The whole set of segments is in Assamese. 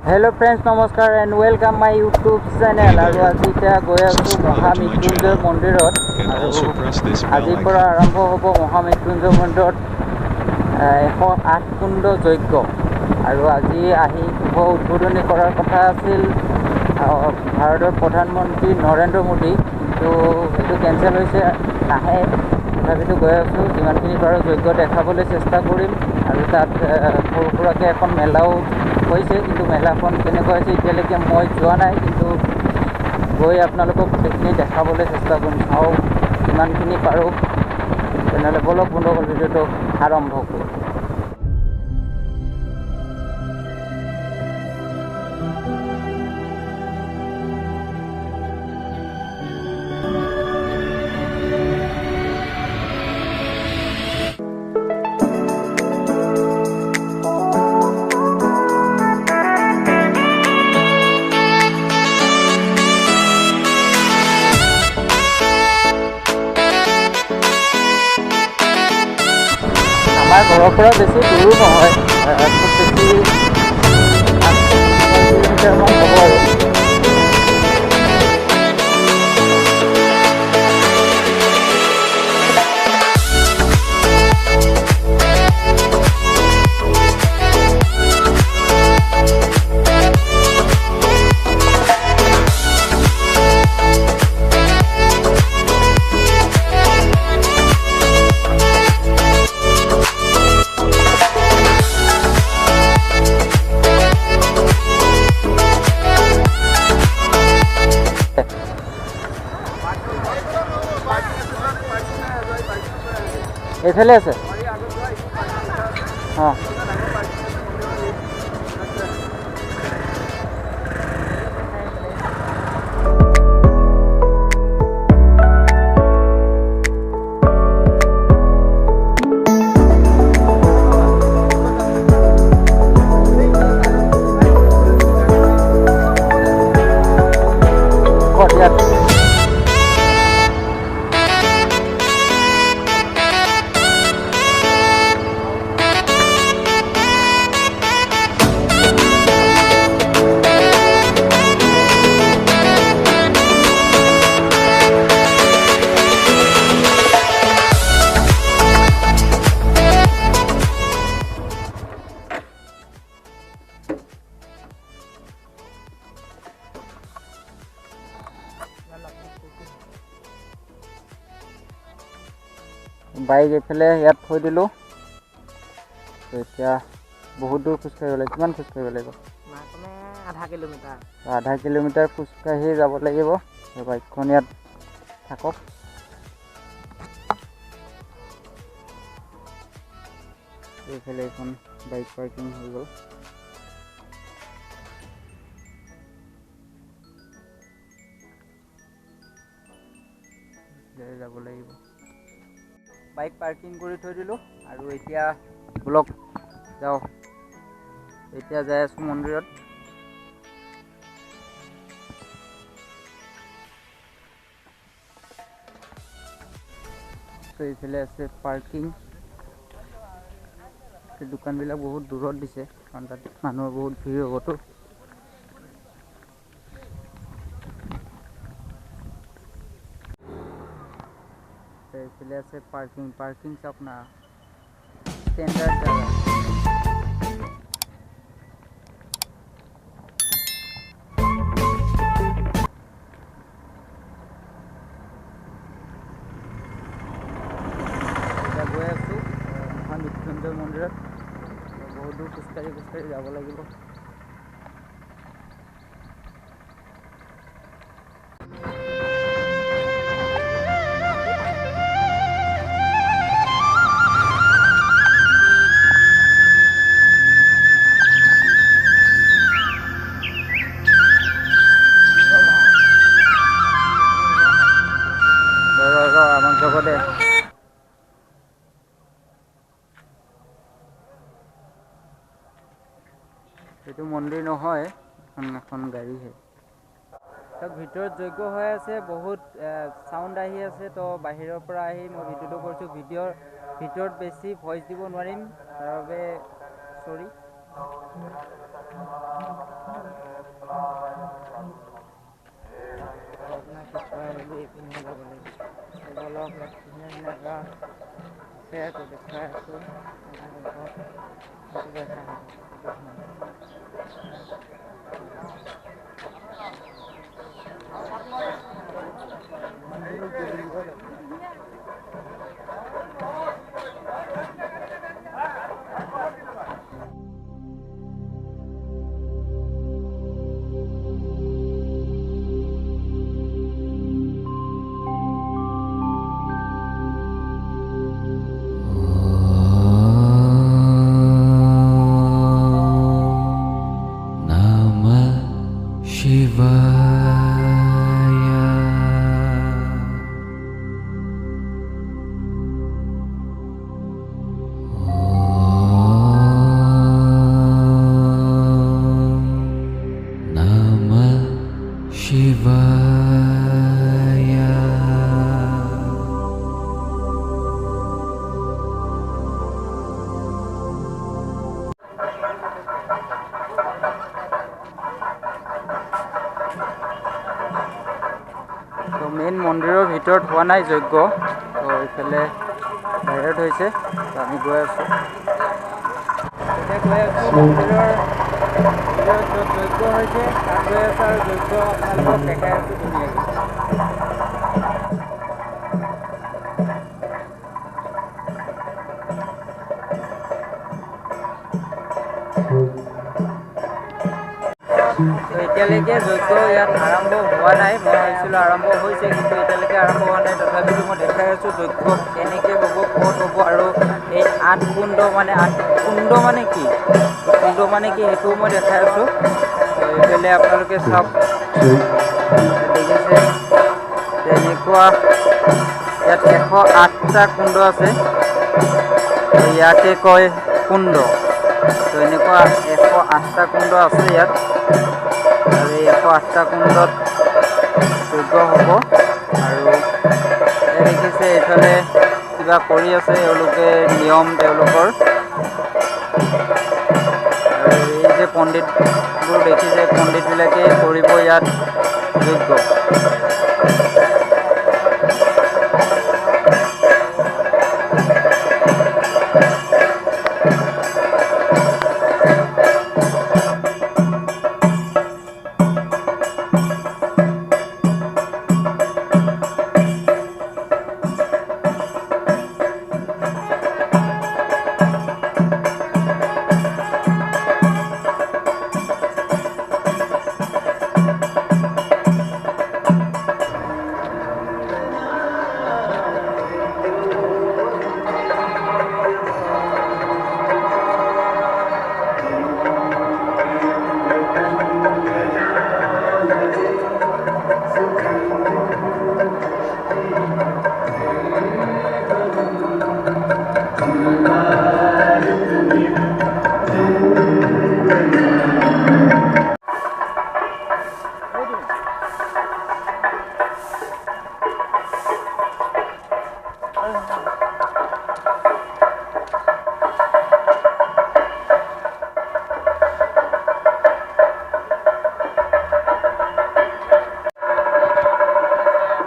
Hello friends, namaskar and welcome my YouTube channel. আৰু আজি এতিয়া গৈ আছো মহা মৃত্যুঞ্জয় মন্দিৰত আৰু আজিৰ পৰা আৰম্ভ হ'ব মহা মৃত্যুঞ্জয় মন্দিৰত 108 কুণ্ড যজ্ঞ আৰু আজি আহি শুভ উদ্বোধনী কৰাৰ কথা আছিল ভাৰতৰ প্ৰধানমন্ত্ৰী নৰেন্দ্ৰ মোদী, কিন্তু সেইটো কেঞ্চেল হৈছে, নাহে। তথাপিতো গৈ আছোঁ, যিমানখিনি পাৰোঁ যজ্ঞ দেখাবলৈ চেষ্টা কৰিম। আৰু তাত সৰু সুৰাকৈ এখন মেলাও হৈছে, কিন্তু মেলাখন কেনেকুৱা হৈছে এতিয়ালৈকে মই যোৱা নাই, কিন্তু গৈ আপোনালোকক গোটেইখিনি দেখাবলৈ চেষ্টা কৰিম। চাওঁ যিমানখিনি পাৰোঁ। তেনেহ'লে বলক বন্ধুসকল, ভিডিঅ'টো আৰম্ভ কৰোঁ। আমাৰ ঘৰৰ পৰা বেছি দূৰো নহয়, খুব বেছি 8 কিলোমিটাৰমান হ'ব আৰু। এইফালে আছে অঁ। বাইক এইফালে ইয়াত থৈ দিলোঁ। এতিয়া বহুত দূৰ খোজকাঢ়িব লাগিব। কিমান খোজকাঢ়িব লাগিব? আধা কিলোমিটাৰ খোজকাঢ়ি যাব লাগিব। বাইকখন ইয়াত থাকক। এইফালে এখন বাইক পাৰ্কিং হৈ গ'ল। যাব লাগিব। বাইক পাৰ্কিং কৰি থৈ দিলোঁ আৰু এতিয়া ব্লক যাওঁ। এতিয়া যাই আছোঁ মন্দিৰত। এইফালে আছে পাৰ্কিং। দোকানবিলাক বহুত দূৰত দিছে, কাৰণ তাত মানুহৰ বহুত ভিৰ হ'বতো। এইফালে আছে পাৰ্কিং চাওক না, ষ্টেণ্ডাৰ্ড জাগা। এতিয়া গৈ আছোঁ মহা মৃত্যুঞ্জয় মন্দিৰত। বহুত দূৰ খোজকাঢ়ি যাব লাগিব। আমাক যাব দে। এইটো মন্দিৰ নহয়, এখন গাড়ীহে। তাত ভিতৰত যজ্ঞ হৈ আছে, বহুত চাউণ্ড আহি আছে, তো বাহিৰৰ পৰা আহি মই ভিডিঅ'টো কৰিছোঁ। ভিডিঅ'ৰ ভিতৰত বেছি ভইচ দিব নোৱাৰিম, তাৰ বাবে চৰি। চাওক ইয়াত ধুনীয়া ধুনীয়া আছে দেখুৱাই আছোঁ তো মেইন মন্দিৰৰ ভিতৰত হোৱা নাই যজ্ঞ, তো এইফালে বাহিৰত হৈছে। তো আমি গৈ আছোঁ, এতিয়া গৈ আছোঁ মন্দিৰৰ য'ত যজ্ঞ হৈছে তাত গৈ আছোঁ আৰু যজ্ঞ আপোনালোকক দেখাই আছোঁ ধুনীয়াকৈ। তো এতিয়ালৈকে যজ্ঞ ইয়াত আৰম্ভ হোৱা নাই। মই ভাবিছিলোঁ আৰম্ভ হৈছে, কিন্তু এতিয়ালৈকে আৰম্ভ হোৱা নাই। তথাপিতো মই দেখাই আছোঁ যজ্ঞ কেনেকৈ হ'ব, ক'ত হ'ব, আৰু এই 8 কুণ্ড মানে 8 কুণ্ড মানে কি, কুণ্ড মানে কি সেইটোও মই দেখাই আছোঁ। তো এইফালে আপোনালোকে চাওক, দেখিছে তেনেকুৱা ইয়াত 108টা কুণ্ড আছে। ইয়াকে কয় কুণ্ড। তো এনেকুৱা 108টা কুণ্ড আছে ইয়াত, আৰু এই 108টা কুণ্ডত যজ্ঞ হ'ব। আৰু দেখিছে এইফালে কিবা কৰি আছে এওঁলোকে, নিয়ম তেওঁলোকৰ। আৰু এই যে পণ্ডিতবোৰ দেখিছে, পণ্ডিতবিলাকে কৰিব ইয়াত যজ্ঞ।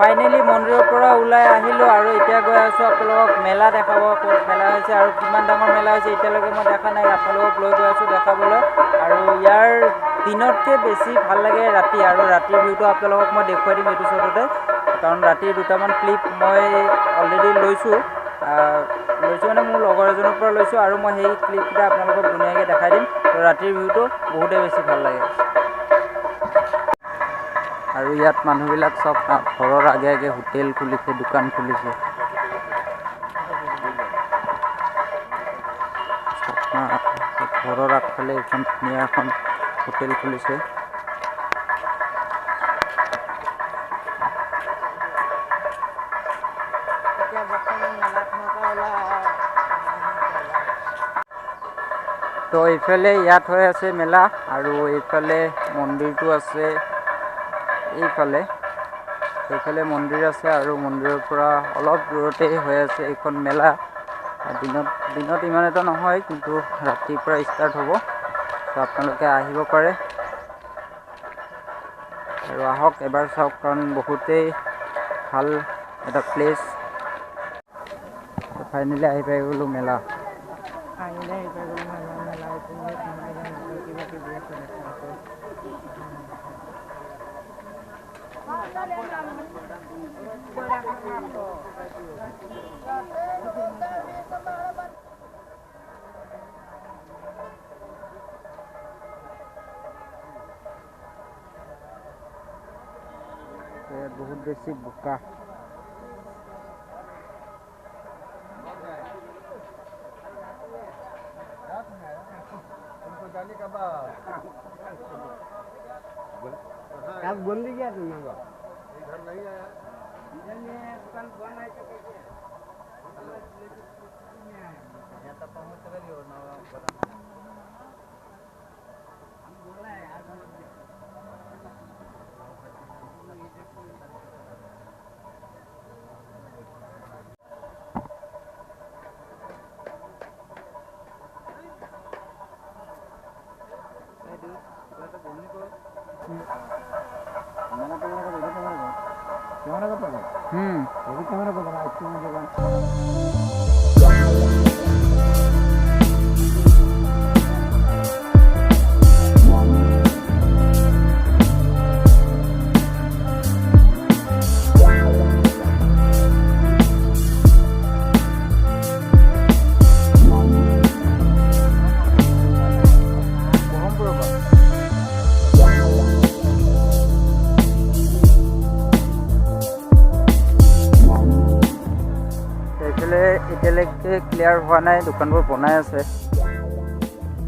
ফাইনেলি মন্দিৰৰ পৰা ওলাই আহিলোঁ, আৰু এতিয়া গৈ আছোঁ আপোনালোকক মেলা দেখাব। ক'ত মেলা হৈছে আৰু কিমান ডাঙৰ মেলা হৈছে এতিয়ালৈকে মই দেখা নাই, আপোনালোকক লৈ গৈ আছোঁ দেখাবলৈ। আৰু ইয়াৰ দিনতকৈ বেছি ভাল লাগে ৰাতি, আৰু ৰাতিৰ ভিউটো আপোনালোকক মই দেখুৱাই দিম এইটো শ্বটতে। কাৰণ ৰাতিৰ দুটামান ক্লিপ মই অলৰেডি লৈছোঁ মানে মোৰ লগৰ এজনৰ পৰা লৈছোঁ, আৰু মই সেই ক্লিপকেইটা আপোনালোকক ধুনীয়াকৈ দেখাই দিম। তো ৰাতিৰ ভিউটো বহুতেই বেছি ভাল লাগে। আৰু ইয়াত মানুহবিলাক চব ঘৰৰ আগে আগে হোটেল খুলিছে, দোকান খুলিছে। ঘৰৰ আগফালে এখন ধুনীয়া এখন হোটেল খুলিছে। তো এইফালে ইয়াত হৈ আছে মেলা, আৰু এইফালে মন্দিৰটো আছে। এইফালে মন্দিৰ আছে, আৰু মন্দিৰৰ পৰা অলপ দূৰতে হৈ আছে এইখন মেলা। দিনত ইমান এটা নহয়, কিন্তু ৰাতিৰ পৰা ষ্টাৰ্ট হ'ব। তো আপোনালোকে আহিব পাৰে, আৰু আহক এবাৰ চাওক, কাৰণ বহুতেই ভাল এটা প্লেচ। ফাইনেলি আহি পাই গ'লো মেলা। বহুত বেছি বোকা। कल बोल गया तुमने को इधर नहीं आया इधर में कल बन आए थे कैसे या तो पहुंच गए हो ना हम बोला है यार कैमरा को बना इसमें जगह এতিয়ালৈকে ক্লিয়াৰ হোৱা নাই, দোকানবোৰ বনাই আছে,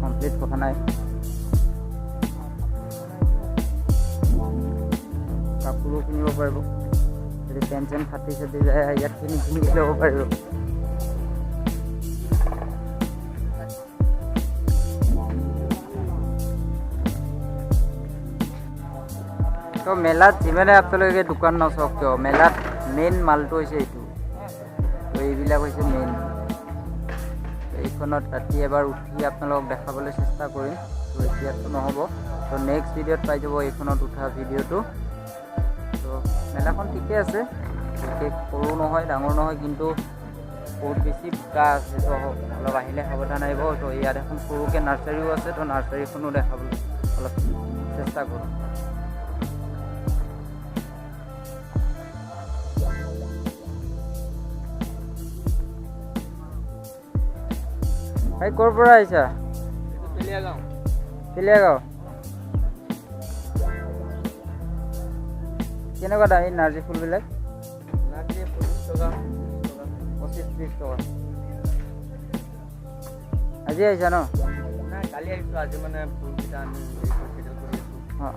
কমপ্লিট হোৱা নাই। কাপোৰো কিনিব পাৰিব, যদি পেণ্ট চেণ্ট ফাটি চাটি যায় ইয়াত কিনি ল'ব পাৰিব। তো মেলাত যিমানে আপোনালোকে দোকান নচাওক কিয়, মেলাত মেইন মালটো হৈছে এইটো। তো এইবিলাক হৈছে মেইন। এইখনত ৰাতি এবাৰ উঠি আপোনালোকক দেখাবলৈ চেষ্টা কৰিম। তো এতিয়াতো নহ'ব, তো নেক্সট ভিডিঅ'ত পাই যাব এইখনত উঠা ভিডিঅ'টো। তো মেলাখন ঠিকে আছে, বিশেষ সৰু নহয় ডাঙৰ নহয়, কিন্তু বহুত বেছি বোকা আছে। তো অলপ আহিলে সাৱধান আহিব। তো ইয়াত এখন সৰুকৈ নাৰ্চাৰীও আছে, তো নাৰ্চাৰীখনো দেখাবলৈ অলপ চেষ্টা কৰোঁ। ভাই ক'ৰ পৰা আহিছা? তেলিয়াগাঁও। কেনেকুৱা দাম এই নাৰ্জী ফুলবিলাক? 25-30 টকা। আজি আহিছা ন? নাই, কালি আহিছোঁ। আজি মানে ফুলকেইটা আনি চেটেল কৰি আছোঁ। অঁ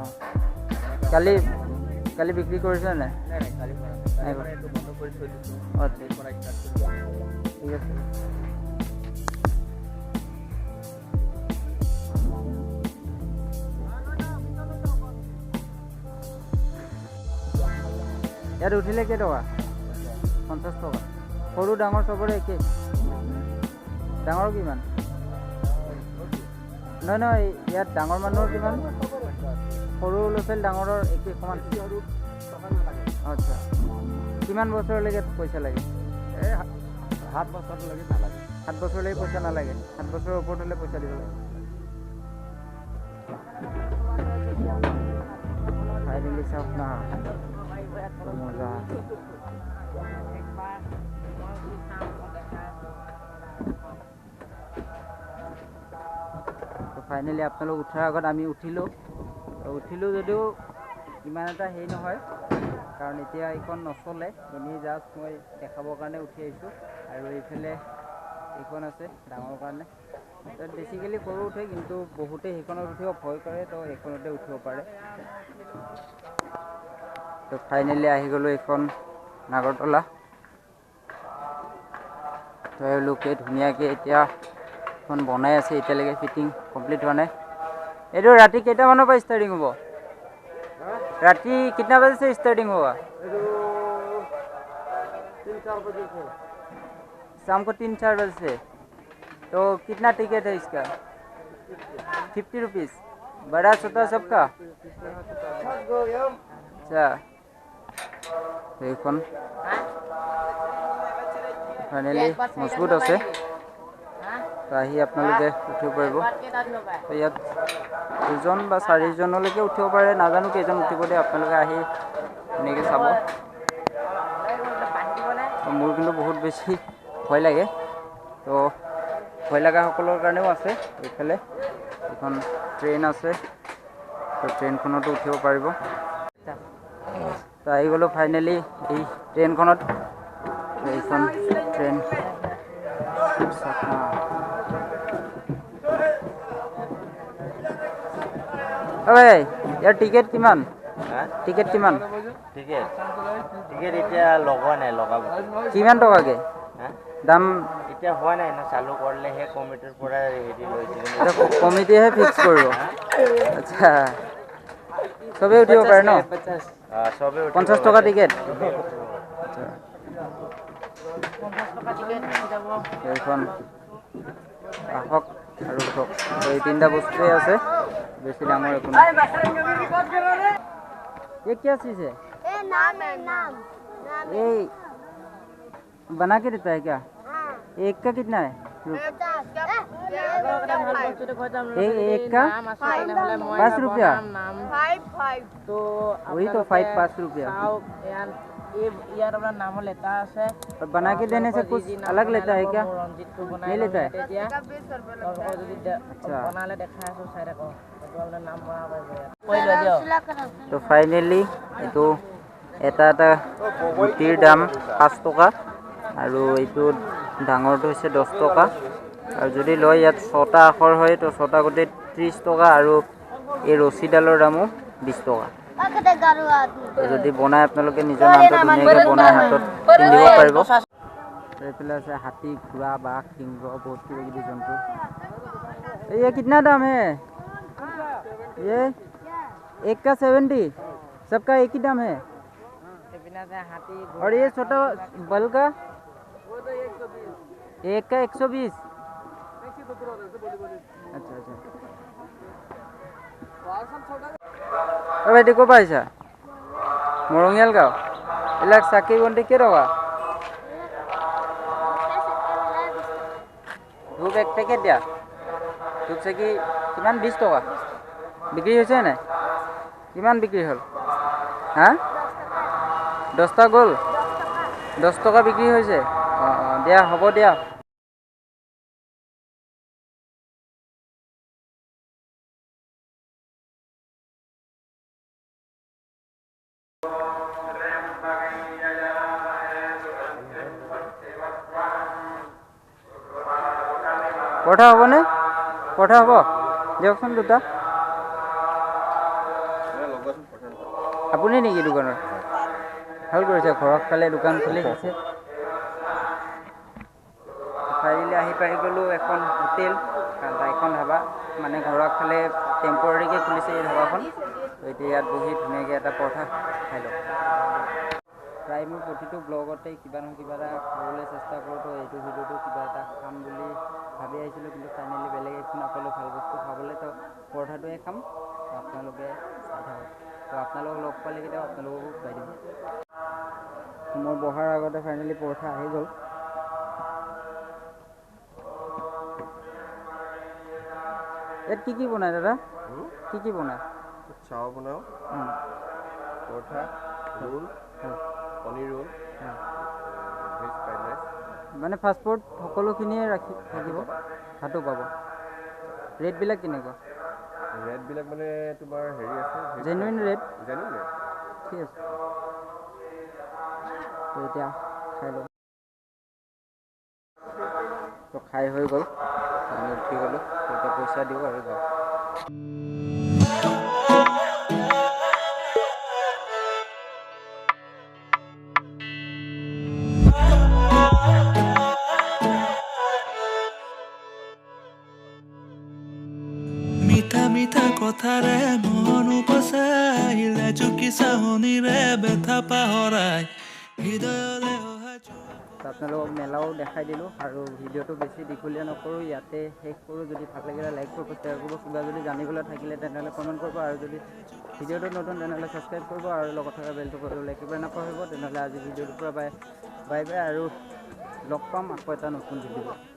কালি বিক্ৰী কৰিছা নাই? নাই কালি কৰা নাই, মানে এইটো বন্ধ কৰি থৈ দিছোঁ। অঁ ঠিক কৰা ষ্টাৰ্ট কৰিছোঁ। ঠিক আছে। ইয়াত উঠিলে কেইটকা? 50 টকা। সৰু ডাঙৰ চবৰে একেই? ডাঙৰ কিমান? নহয় ইয়াত ডাঙৰ মানুহৰ কিমান? সৰু ল'ৰা ছোৱালী ডাঙৰৰ একেই সমান? আচ্ছা, কিমান বছৰলৈকে পইচা লাগে? 7 বছৰলৈকে নালাগে। 7 বছৰলৈকে পইচা নালাগে? 7 বছৰৰ ওপৰত হ'লে পইচা দিব লাগে। ফাইনেলি চাওক না, মজা। তো ফাইনেলি আপোনালোক উঠাৰ আগত আমি উঠিলোঁ যদিও ইমান এটা হেৰি নহয়, কাৰণ এতিয়া এইখন নচলে, এনেই জাষ্ট মই দেখাবৰ কাৰণে উঠি আহিছোঁ। আৰু এইফালে এইখন আছে ডাঙৰ কাৰণে। তাত বেছিকেলি সৰু উঠে, কিন্তু বহুতে সেইখনত উঠিব ভয় কৰে, তো এইখনতে উঠিব পাৰে। তো ফাইনেলি আহি গ'লোঁ এইখন নাগৰতলা। তো এওঁলোকে ধুনীয়াকৈ এতিয়া এখন বনাই আছে, এতিয়ালৈকে ফিটিং কমপ্লিট হোৱা নাই। এইটো ৰাতি কেইটামানৰ পৰা ষ্টাৰ্টিং হ'ব? राती कितना बजे से स्टार्टिंग होगा? 3-4 बजे से। शाम को 3-4 बजे से। तो कितना टिकट है इसका? 50 रुपीज़। बड़ा छोटा सबका? अच्छा, ফাইনেলি মজবুত আছে তো আহি আপোনালোকে উঠিব পাৰিব তো ইয়াত 2জন বা 4জনলৈকে উঠিব পাৰে নাজানো কেইজন উঠিব দিয়ে আপোনালোকে আহি ধুনীয়াকৈ চাব তো মোৰ কিন্তু বহুত বেছি ভয় লাগে তো ভয় লগাসকলৰ কাৰণেও আছে এইফালে এখন ট্ৰেইন আছে তো ট্ৰেইনখনতো উঠিব পাৰিব তো আহি গ'লোঁ ফাইনেলি এই ট্ৰেইনখনত এইখন ট্ৰেইন ভাই ইয়াৰ টিকেট কিমান টিকেট কিমান টিকেট এতিয়া লগোৱা নাই লগাব কিমান টকাকৈ দাম এতিয়া হোৱা নাই না চালু কৰিলেহে কমিটিৰ পৰা হেৰি লৈছিল কমিটিহে ফিক্স কৰিব আচ্ছা চবেই উঠিব পাৰে ন চবেই 50 টকা টিকেট এইখন আহক আৰু উঠক এই 3টা বস্তুৱেই আছে বেছি ডাঙৰ একো নাই ये क्या चीज़ है नाम ये बना के देता है क्या एक का कितना है एक का 5 रुपया तो वही तो 5 रुपया यार अपना नाम लेता है और बना के देने से कुछ अलग लेता है क्या नहीं लेता है अच्छा बनाले देखा है साइड को अपना नाम तो फाइनली এইটো এটা এটা গুটিৰ দাম 5 টকা আৰু এইটো ডাঙৰটো হৈছে 10 টকা আৰু যদি লয় ইয়াত 6টা আখৰ হয় তো 6টা গুটি 30 টকা আৰু এই ৰছীডালৰ দামো 20 টকা যদি বনাই আপোনালোকে নিজৰ নামটো ধুনীয়াকৈ বনাই হাতত পিন্ধিব পাৰিব এইফালে আছে হাতী ঘোঁৰা বাঘ সিংহ বহুত কিবা কিবি জন্তু ये कितना दाम है ये एक का 70 सबका एक ही दाम है और ये छोटा बल का एक का 120 अच्छा अच्छा ভাই দেখো পাইছা মৰঙিয়াল গাঁও এইবিলাক চাকি বন্তি কেইটকা ধূপ এক পেকেট দিয়া ধূপ চাকি কিমান 20 টকা বিক্ৰী হৈছে নাই কিমান বিক্ৰী হ'ল হা 10টা গ'ল 10 টকা বিক্ৰী হৈছে দিয়া হ'ব দিয়া পঠা হ'বনে পঠা হ'ব দিয়কচোন দুটা আপুনি নেকি দোকানৰ ভাল কৰিছে ঘৰৰ ফালে দোকান খুলি দিছে ফাইনেলি আহি পাই গ'লোঁ এখন হোটেল এখন ধাবা মানে ঘৰৰ ফালে টেম্পৰাৰীকৈ খুলিছে এই ধাবাখন তো এতিয়া ইয়াত বহি ধুনীয়াকৈ এটা পৰঠা খাই লওঁ প্ৰায় মোৰ প্ৰতিটো ব্লগতে কিবা নহয় কিবা এটা খাবলৈ চেষ্টা কৰোঁ তো এইটো ভিডিঅ'টো কিবা এটা খাম বুলি ভাবি আহিছিলোঁ কিন্তু ফাইনেলি বেলেগ একো নাপালোঁ ভাল বস্তু খাবলৈ তো পৰঠাটোৱে খাম আপোনালোকে চাই থাকক তো আপোনালোকক লগ পালে কেতিয়াও আপোনালোককো খুৱাই দিম মই বহাৰ আগতে ফাইনেলি পৰঠা আহি গ'ল ইয়াত কি বনায় দাদা কি বনায় চাও বনাও paratha roll paneer roll veg fried rice মানে ফাষ্টফুড সকলোখিনিয়ে ৰাখি থাকিব ভাতো পাব ৰেটবিলাক কেনেকুৱা ৰেটবিলাক মানে তোমাৰ হেৰি আছে জেনুইন ৰেট ঠিক আছে তো এতিয়া খাই লওঁ তো খাই হৈ গ'ল আমি উঠি গ'লোঁ এতিয়া পইচা দিওঁ আৰু যাওঁ মিঠা মিঠা কথাৰে মন উপচাইলে চুকি চাহনিৰে বেথা পাহৰাই হৃদয়লৈ আপোনালোকক মেলাও দেখাই দিলোঁ আৰু ভিডিঅ'টো বেছি দীঘলীয়া নকৰোঁ ইয়াতে শেষ কৰোঁ যদি ভাল লাগিলে লাইক কৰিব শ্বেয়াৰ কৰিব কিবা যদি জানিবলৈ থাকিলে তেনেহ'লে কমেণ্ট কৰিব আৰু যদি ভিডিঅ'টো নতুন তেনেহ'লে ছাবস্ক্ৰাইব কৰিব আৰু লগত থকা বেলটো কৰিবলৈ একেবাৰে নাপাহৰিব তেনেহ'লে আজি ভিডিঅ'টোৰ পৰা বাই বাই আৰু লগ পাম আকৌ এটা নতুন ভিডিঅ'